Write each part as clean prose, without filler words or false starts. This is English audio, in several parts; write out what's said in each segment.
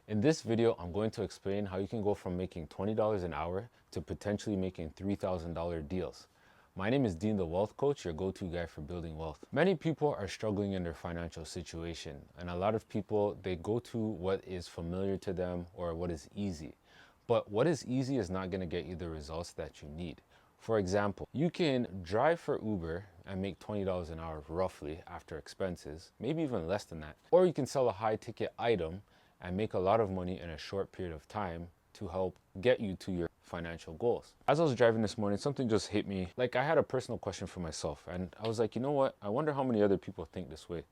In this video, I'm going to explain how you can go from making $20 an hour to potentially making $3,000 deals. My name is Dean, the Wealth Coach, your go-to guy for building wealth. Many people are struggling in their financial situation, and a lot of people, they go to what is familiar to them or what is easy. But what is easy is not going to get you the results that you need. For example, you can drive for Uber and make $20 an hour roughly after expenses, maybe even less than that. Or you can sell a high ticket item and make a lot of money in a short period of time to help get you to your financial goals. As I was driving this morning, something just hit me. Like, I had a personal question for myself, and I was like, you know what? I wonder how many other people think this way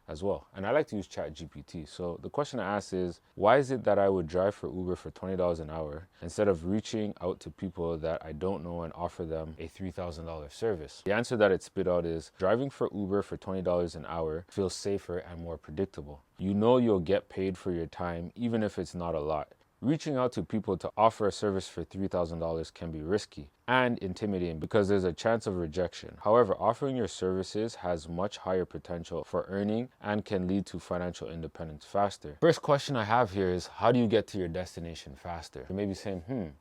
as well. And I like to use ChatGPT. So the question I asked is, why is it that I would drive for Uber for $20 an hour instead of reaching out to people that I don't know and offer them a $3,000 service? The answer that it spit out is, driving for Uber for $20 an hour feels safer and more predictable. You know you'll get paid for your time, even if it's not a lot. Reaching out to people to offer a service for $3,000 can be risky and intimidating because there's a chance of rejection. However, offering your services has much higher potential for earning and can lead to financial independence faster. First question I have here is, how do you get to your destination faster? You may be saying,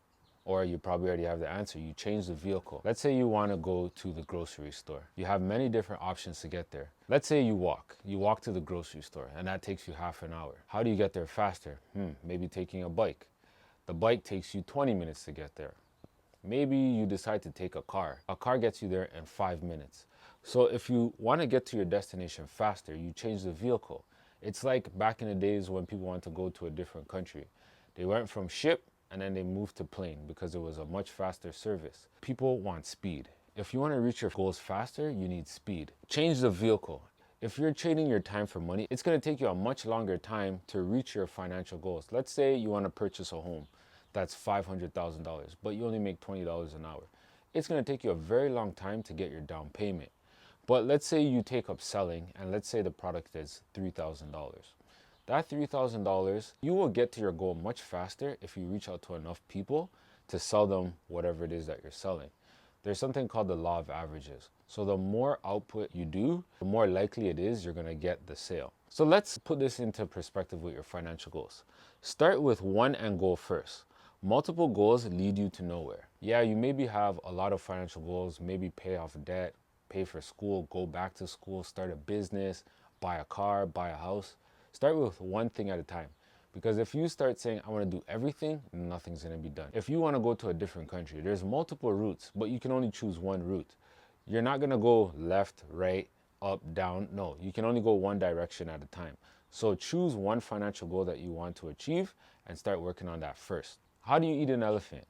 or you probably already have the answer. You change the vehicle. Let's say you want to go to the grocery store. You have many different options to get there. Let's say you walk to the grocery store, and that takes you half an hour. How do you get there faster? Maybe taking a bike. The bike takes you 20 minutes to get there. Maybe you decide to take a car. A car gets you there in 5 minutes. So if you want to get to your destination faster, you change the vehicle. It's like back in the days when people want to go to a different country. They went from ship and then they moved to plane because it was a much faster service. People want speed. If you want to reach your goals faster, you need speed. Change the vehicle. If you're trading your time for money, it's going to take you a much longer time to reach your financial goals. Let's say you want to purchase a home that's $500,000, but you only make $20 an hour. It's going to take you a very long time to get your down payment. But let's say you take up selling, and let's say the product is $3,000. That $3,000, you will get to your goal much faster if you reach out to enough people to sell them whatever it is that you're selling. There's something called the law of averages. So the more output you do, the more likely it is you're going to get the sale. So let's put this into perspective with your financial goals. Start with one end goal first. Multiple goals lead you to nowhere. Yeah, you maybe have a lot of financial goals, maybe pay off debt, pay for school, go back to school, start a business, buy a car, buy a house. Start with one thing at a time. Because if you start saying, I want to do everything, nothing's going to be done. If you want to go to a different country, there's multiple routes, but you can only choose one route. You're not going to go left, right, up, down. No, you can only go one direction at a time. So choose one financial goal that you want to achieve and start working on that first. How do you eat an elephant?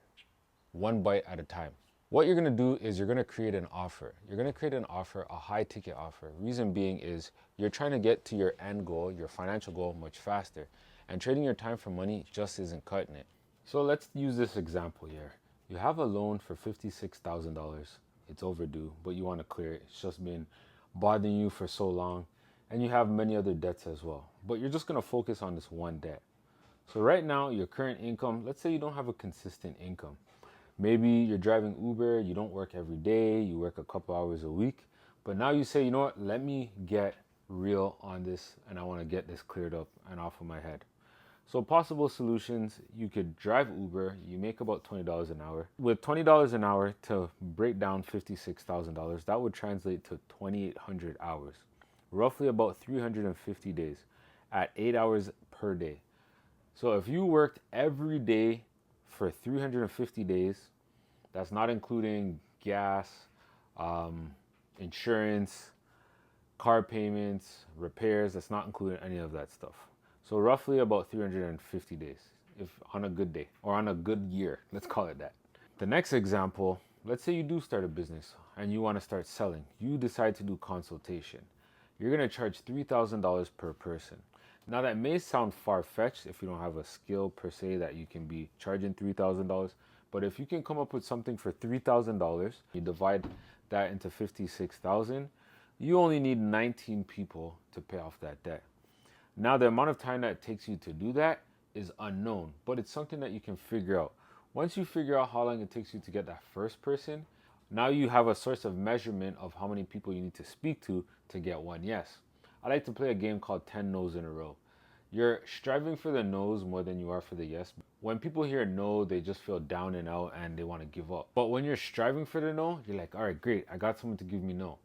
One bite at a time. What you're going to do is you're going to create an offer. You're going to create an offer, a high ticket offer. Reason being is you're trying to get to your end goal, your financial goal, much faster. And trading your time for money just isn't cutting it. So let's use this example here. You have a loan for $56,000. It's overdue, but you want to clear it. It's just been bothering you for so long. And you have many other debts as well. But you're just going to focus on this one debt. So right now, your current income, let's say you don't have a consistent income. Maybe you're driving Uber, you don't work every day, you work a couple hours a week. But now you say, you know what, let me get real on this and I want to get this cleared up and off of my head. So possible solutions, you could drive Uber, you make about $20 an hour. With $20 an hour, to break down $56,000, that would translate to 2,800 hours, roughly about 350 days at 8 hours per day. So if you worked every day for 350 days, that's not including gas, insurance, car payments, repairs, that's not including any of that stuff. So roughly about 350 days, if on a good day or on a good year, let's call it that. The next example, let's say you do start a business and you want to start selling. You decide to do consultation. You're going to charge $3,000 per person. Now that may sound far-fetched if you don't have a skill per se that you can be charging $3,000, but if you can come up with something for $3,000, you divide that into 56,000, you only need 19 people to pay off that debt. Now the amount of time that it takes you to do that is unknown, but it's something that you can figure out. Once you figure out how long it takes you to get that first person, now you have a source of measurement of how many people you need to speak to get one yes. I like to play a game called 10 no's in a row. You're striving for the no's more than you are for the yes. When people hear no, they just feel down and out and they want to give up. But when you're striving for the no, you're like, all right, great, I got someone to give me no.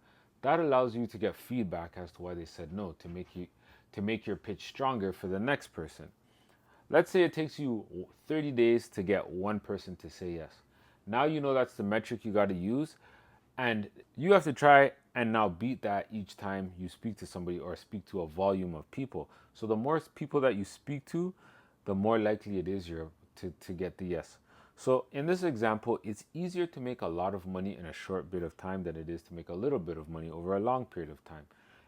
That allows you to get feedback as to why they said no, to make your pitch stronger for the next person. Let's say it takes you 30 days to get one person to say yes. Now you know that's the metric you got to use, and you have to try and now beat that each time you speak to somebody or speak to a volume of people. So the more people that you speak to, the more likely it is you're to get the yes. So in this example, it's easier to make a lot of money in a short bit of time than it is to make a little bit of money over a long period of time.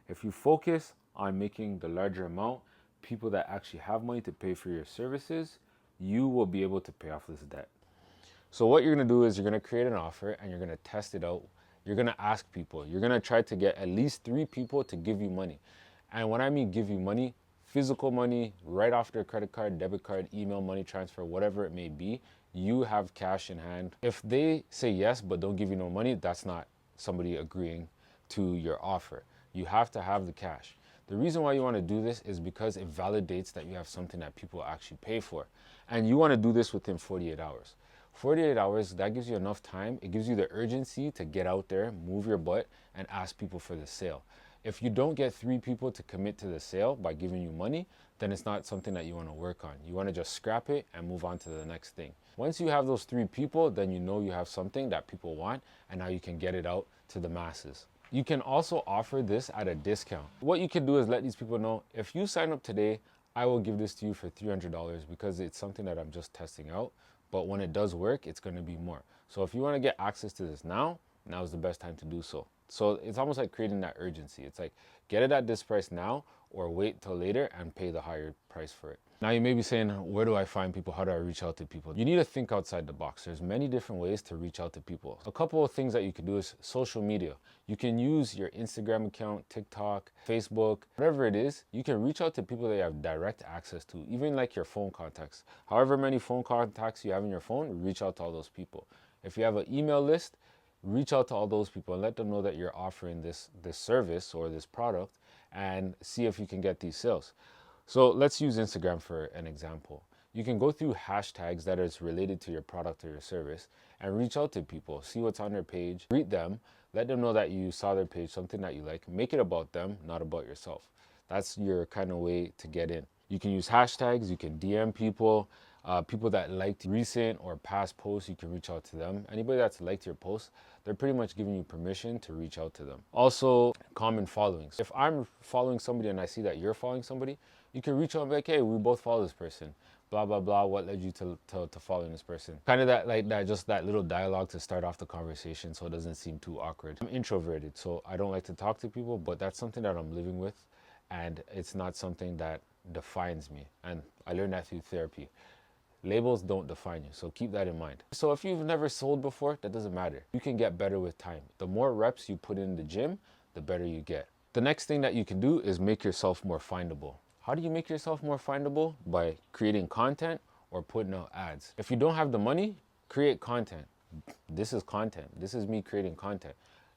If you focus on making the larger amount, people that actually have money to pay for your services, you will be able to pay off this debt. So what you're gonna do is you're gonna create an offer and you're gonna test it out. You're gonna ask people. You're gonna try to get at least 3 people to give you money. And when I mean give you money, physical money, right off their credit card, debit card, email, money transfer, whatever it may be, you have cash in hand. If they say yes but don't give you no money, that's not somebody agreeing to your offer. You have to have the cash. The reason why you want to do this is because it validates that you have something that people actually pay for. And you want to do this within 48 hours. 48 hours, that gives you enough time. It gives you the urgency to get out there, move your butt, and ask people for the sale. If you don't get 3 people to commit to the sale by giving you money, then it's not something that you want to work on. You want to just scrap it and move on to the next thing. Once you have those 3 people, then you know you have something that people want, and now you can get it out to the masses. You can also offer this at a discount. What you can do is let these people know, if you sign up today, I will give this to you for $300 because it's something that I'm just testing out. But when it does work, it's going to be more. So if you want to get access to this now is the best time to do so. So it's almost like creating that urgency. It's like, get it at this price now or wait till later and pay the higher price for it. Now you may be saying, where do I find people? How do I reach out to people? You need to think outside the box. There's many different ways to reach out to people. A couple of things that you can do is social media. You can use your Instagram account, TikTok, Facebook, whatever it is. You can reach out to people that you have direct access to, even like your phone contacts. However many phone contacts you have in your phone, reach out to all those people. If you have an email list, reach out to all those people and let them know that you're offering this service or this product and see if you can get these sales. So let's use Instagram for an example. You can go through hashtags that is related to your product or your service and reach out to people, see what's on their page, greet them, let them know that you saw their page, something that you like, make it about them, not about yourself. That's your kind of way to get in. You can use hashtags, you can DM people, people that liked recent or past posts, you can reach out to them. Anybody that's liked your post, they're pretty much giving you permission to reach out to them. Also, common followings. If I'm following somebody and I see that you're following somebody, you can reach out and be like, hey, we both follow this person. Blah, blah, blah. What led you to following this person? Kind of just that little dialogue to start off the conversation so it doesn't seem too awkward. I'm introverted, so I don't like to talk to people, but that's something that I'm living with. And it's not something that defines me. And I learned that through therapy. Labels don't define you, so keep that in mind. So if you've never sold before, that doesn't matter. You can get better with time. The more reps you put in the gym, the better you get. The next thing that you can do is make yourself more findable. How do you make yourself more findable? By creating content or putting out ads. If you don't have the money, create content. This is content. This is me creating content.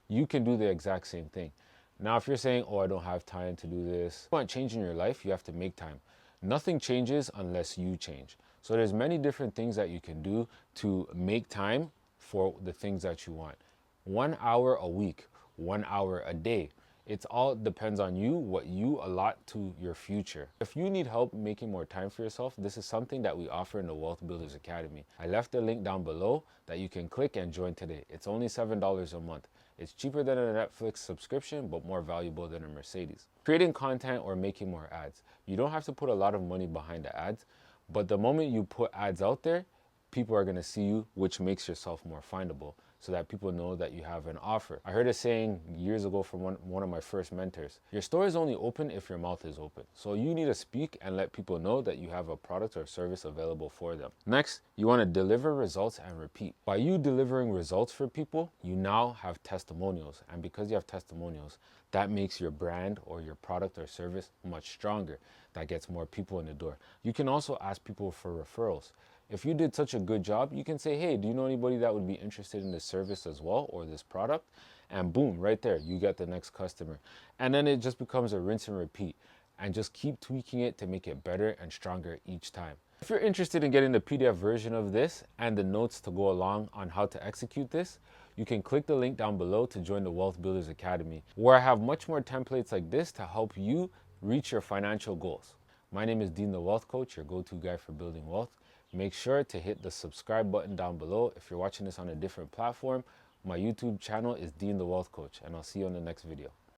You can do the exact same thing. Now, if you're saying, oh, I don't have time to do this, if you want change in your life, you have to make time. Nothing changes unless you change. So there's many different things that you can do to make time for the things that you want. 1 hour a week, 1 hour a day. It all depends on you, what you allot to your future. If you need help making more time for yourself, this is something that we offer in the Wealth Builders Academy. I left the link down below that you can click and join today. It's only $7 a month. It's cheaper than a Netflix subscription, but more valuable than a Mercedes. Creating content or making more ads. You don't have to put a lot of money behind the ads, but the moment you put ads out there, people are going to see you, which makes yourself more findable so that people know that you have an offer. I heard a saying years ago from one of my first mentors. Your store is only open if your mouth is open. So you need to speak and let people know that you have a product or service available for them. Next, you want to deliver results and repeat. By you delivering results for people, you now have testimonials. And because you have testimonials, that makes your brand or your product or service much stronger. That gets more people in the door. You can also ask people for referrals. If you did such a good job, you can say, hey, do you know anybody that would be interested in this service as well or this product? And boom, right there, you get the next customer. And then it just becomes a rinse and repeat. and just keep tweaking it to make it better and stronger each time. If you're interested in getting the PDF version of this and the notes to go along on how to execute this, you can click the link down below to join the Wealth Builders Academy, where I have much more templates like this to help you reach your financial goals. My name is Dean the Wealth Coach, your go-to guy for building wealth. Make sure to hit the subscribe button down below. If you're watching this on a different platform, my YouTube channel is Dean the Wealth Coach, and I'll see you on the next video.